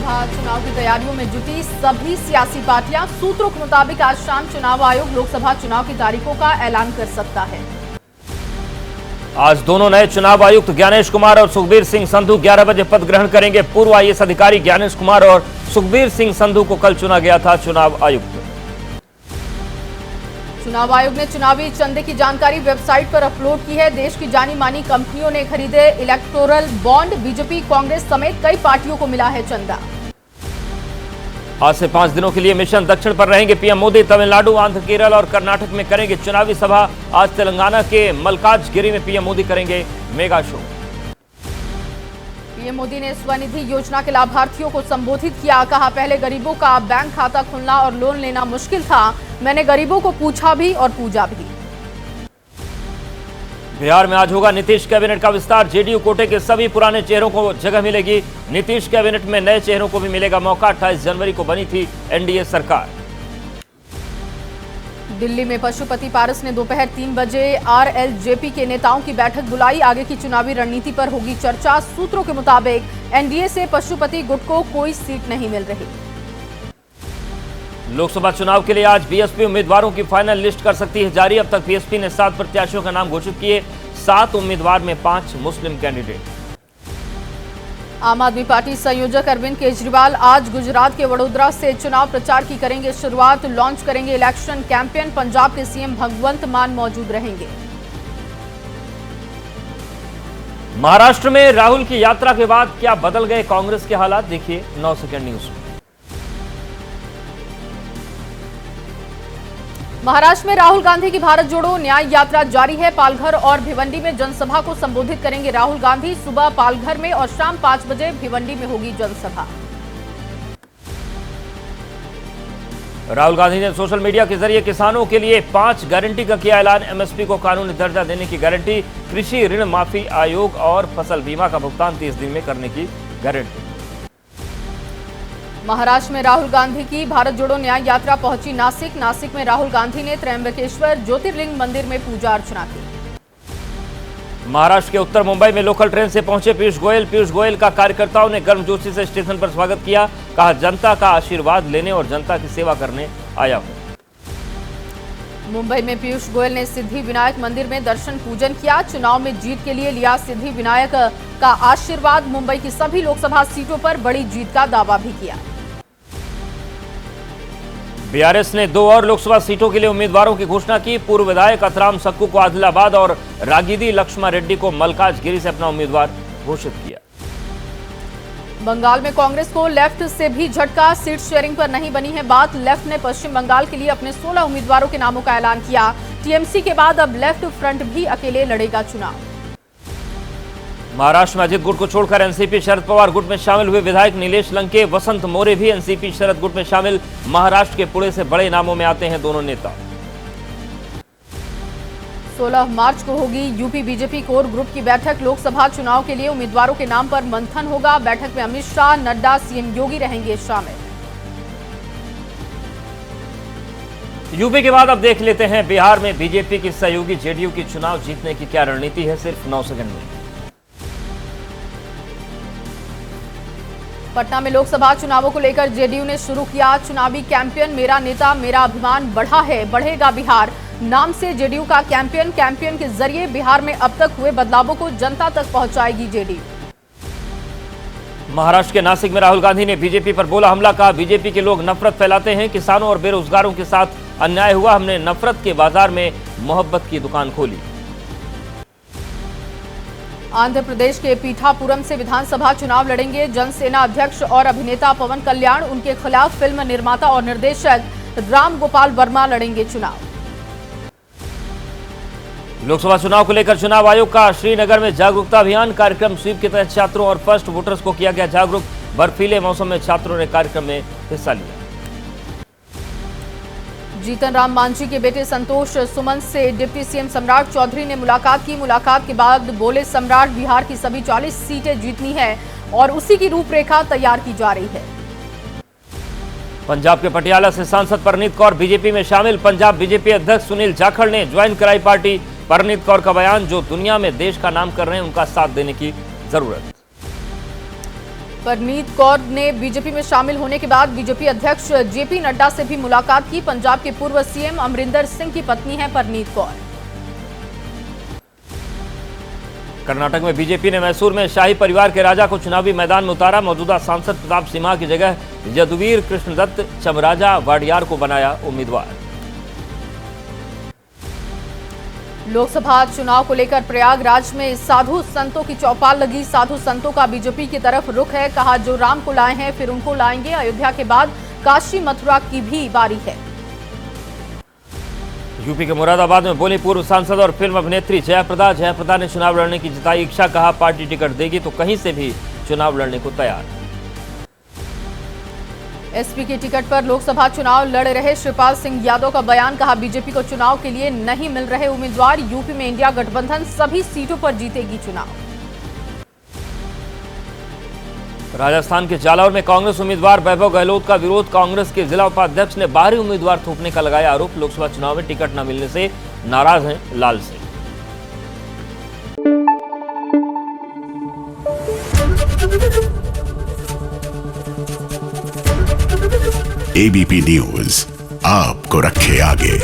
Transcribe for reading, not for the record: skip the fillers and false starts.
लोकसभा चुनाव की तैयारियों में जुटी सभी सियासी पार्टियां। सूत्रों के मुताबिक आज शाम चुनाव आयोग लोकसभा चुनाव की तारीखों का ऐलान कर सकता है। आज दोनों नए चुनाव आयुक्त ज्ञानेश कुमार और सुखबीर सिंह संधू 11 बजे पद ग्रहण करेंगे। पूर्व आईएएस अधिकारी ज्ञानेश कुमार और सुखबीर सिंह संधू को कल चुना गया था चुनाव आयुक्त। चुनाव आयोग ने चुनावी चंदे की जानकारी वेबसाइट पर अपलोड की है। देश की जानी मानी कंपनियों ने खरीदे इलेक्टोरल बॉन्ड। बीजेपी, कांग्रेस समेत कई पार्टियों को मिला है चंदा। आज से 5 दिनों के लिए मिशन दक्षिण पर रहेंगे पीएम मोदी। तमिलनाडु, आंध्र, केरल और कर्नाटक में करेंगे चुनावी सभा। आज तेलंगाना के मलकाजगिरी में पीएम मोदी करेंगे मेगा शो। पीएम मोदी ने स्वनिधि योजना के लाभार्थियों को संबोधित किया। कहा, पहले गरीबों का बैंक खाता खुलना और लोन लेना मुश्किल था। मैंने गरीबों को पूछा भी और पूजा भी। बिहार में आज होगा नीतीश कैबिनेट का विस्तार। जेडीयू कोटे के सभी पुराने चेहरों को जगह मिलेगी। नीतीश कैबिनेट में नए चेहरों को भी मिलेगा मौका। 28 जनवरी को बनी थी एनडीए सरकार। दिल्ली में पशुपति पारस ने दोपहर 3 बजे आरएलजेपी के नेताओं की बैठक बुलाई। आगे की चुनावी रणनीति पर होगी चर्चा। सूत्रों के मुताबिक एनडीए से पशुपति गुट को कोई सीट नहीं मिल रही। लोकसभा चुनाव के लिए आज बीएसपी उम्मीदवारों की फाइनल लिस्ट कर सकती है जारी। अब तक बीएसपी ने 7 प्रत्याशियों का नाम घोषित किए। 7 उम्मीदवार में 5 मुस्लिम कैंडिडेट। आम आदमी पार्टी संयोजक अरविंद केजरीवाल आज गुजरात के वडोदरा से चुनाव प्रचार की करेंगे शुरुआत। लॉन्च करेंगे इलेक्शन कैंपेन। पंजाब के सीएम भगवंत मान मौजूद रहेंगे। महाराष्ट्र में राहुल की यात्रा के बाद क्या बदल गए कांग्रेस के हालात, देखिए 9 सेकंड न्यूज में। महाराष्ट्र में राहुल गांधी की भारत जोड़ो न्याय यात्रा जारी है। पालघर और भिवंडी में जनसभा को संबोधित करेंगे राहुल गांधी। सुबह पालघर में और शाम 5 बजे भिवंडी में होगी जनसभा। राहुल गांधी ने सोशल मीडिया के जरिए किसानों के लिए 5 गारंटी का किया ऐलान। एमएसपी को कानूनी दर्जा देने की गारंटी, कृषि ऋण माफी आयोग और फसल बीमा का भुगतान 30 दिन में करने की गारंटी। महाराष्ट्र में राहुल गांधी की भारत जोड़ो न्याय यात्रा पहुंची नासिक। नासिक में राहुल गांधी ने त्र्यंबकेश्वर ज्योतिर्लिंग मंदिर में पूजा अर्चना की। महाराष्ट्र के उत्तर मुंबई में लोकल ट्रेन से पहुंचे पीयूष गोयल। पीयूष गोयल का कार्यकर्ताओं ने गर्मजोशी से स्टेशन पर स्वागत किया। कहा, जनता का आशीर्वाद लेने और जनता की सेवा करने आया हूं। मुंबई में पीयूष गोयल ने सिद्धि विनायक मंदिर में दर्शन पूजन किया। चुनाव में जीत के लिए लिया सिद्धि विनायक का आशीर्वाद। मुंबई की सभी लोकसभा सीटों पर बड़ी जीत का दावा भी किया। बीआरएस ने 2 और लोकसभा सीटों के लिए उम्मीदवारों की घोषणा की। पूर्व विधायक अतराम सक्कू को आदिलाबाद और रागिदी लक्ष्मा रेड्डी को मलकाजगिरी से अपना उम्मीदवार घोषित किया। बंगाल में कांग्रेस को लेफ्ट से भी झटका। सीट शेयरिंग पर नहीं बनी है बात। लेफ्ट ने पश्चिम बंगाल के लिए अपने 16 उम्मीदवारों के नामों का ऐलान किया। टीएमसी के बाद अब लेफ्ट फ्रंट भी अकेले लड़ेगा चुनाव। महाराष्ट्र में अजित गुट को छोड़कर एनसीपी शरद पवार गुट में शामिल हुए विधायक नीलेश लंके, वसंत मोरे भी एनसीपी शरद गुट में शामिल। महाराष्ट्र के पुणे से बड़े नामों में आते हैं दोनों नेता। 16 मार्च को होगी यूपी बीजेपी कोर ग्रुप की बैठक। लोकसभा चुनाव के लिए उम्मीदवारों के नाम पर मंथन होगा। बैठक में अमित शाह, नड्डा, सीएम योगी रहेंगे शामिल। यूपी के बाद अब देख लेते हैं बिहार में बीजेपी की सहयोगी जेडीयू की चुनाव जीतने की क्या रणनीति है, सिर्फ 9 सेकंड में। पटना में लोकसभा चुनावों को लेकर जेडीयू ने शुरू किया चुनावी कैंपेन। मेरा नेता मेरा अभिमान बढ़ा है, बढ़ेगा बिहार नाम से जेडीयू का कैंपेन। कैंपेन के जरिए बिहार में अब तक हुए बदलावों को जनता तक पहुंचाएगी जेडीयू। महाराष्ट्र के नासिक में राहुल गांधी ने बीजेपी पर बोला हमला। कहा, बीजेपी के लोग नफरत फैलाते हैं। किसानों और बेरोजगारों के साथ अन्याय हुआ। हमने नफरत के बाजार में मोहब्बत की दुकान खोली। आंध्र प्रदेश के पीठापुरम से विधानसभा चुनाव लड़ेंगे जनसेना अध्यक्ष और अभिनेता पवन कल्याण। उनके खिलाफ फिल्म निर्माता और निर्देशक राम गोपाल वर्मा लड़ेंगे चुनाव। लोकसभा चुनाव को लेकर चुनाव आयोग का श्रीनगर में जागरूकता अभियान। कार्यक्रम स्वीप के तहत छात्रों और फर्स्ट वोटर्स को किया गया जागरूक। बर्फीले मौसम में छात्रों ने कार्यक्रम में हिस्सा लिया। जीतन राम मांझी के बेटे संतोष सुमन से डिप्टी सीएम सम्राट चौधरी ने मुलाकात की। मुलाकात के बाद बोले सम्राट, बिहार की सभी 40 सीटें जीतनी है और उसी की रूपरेखा तैयार की जा रही है। पंजाब के पटियाला से सांसद परनीत कौर बीजेपी में शामिल। पंजाब बीजेपी अध्यक्ष सुनील जाखड़ ने ज्वाइन कराई पार्टी। परनीत कौर का बयान, जो दुनिया में देश का नाम कर रहे हैं उनका साथ देने की जरूरत। परनीत कौर ने बीजेपी में शामिल होने के बाद बीजेपी अध्यक्ष जेपी नड्डा से भी मुलाकात की। पंजाब के पूर्व सीएम अमरिंदर सिंह की पत्नी है परनीत कौर। कर्नाटक में बीजेपी ने मैसूर में शाही परिवार के राजा को चुनावी मैदान में उतारा। मौजूदा सांसद प्रताप सिम्हा की जगह यदुवीर कृष्णदत्त चमराजा वाडियार को बनाया उम्मीदवार। लोकसभा चुनाव को लेकर प्रयागराज में साधु संतों की चौपाल लगी। साधु संतों का बीजेपी की तरफ रुख है। कहा, जो राम को लाए हैं फिर उनको लाएंगे। अयोध्या के बाद काशी मथुरा की भी बारी है। यूपी के मुरादाबाद में बोली पूर्व सांसद और फिल्म अभिनेत्री जयाप्रदा। जयाप्रदा ने चुनाव लड़ने की जताई इच्छा। कहा, पार्टी टिकट देगी तो कहीं से भी चुनाव लड़ने को तैयार। एसपी के टिकट पर लोकसभा चुनाव लड़ रहे शिवपाल सिंह यादव का बयान। कहा, बीजेपी को चुनाव के लिए नहीं मिल रहे उम्मीदवार। यूपी में इंडिया गठबंधन सभी सीटों पर जीतेगी चुनाव। राजस्थान के जालौर में कांग्रेस उम्मीदवार वैभव गहलोत का विरोध। कांग्रेस के जिला उपाध्यक्ष ने बाहरी उम्मीदवार थोपने का लगाया आरोप। लोकसभा चुनाव में टिकट न मिलने से नाराज हैं लाल सिंह। एबीपी न्यूज आपको रखे आगे।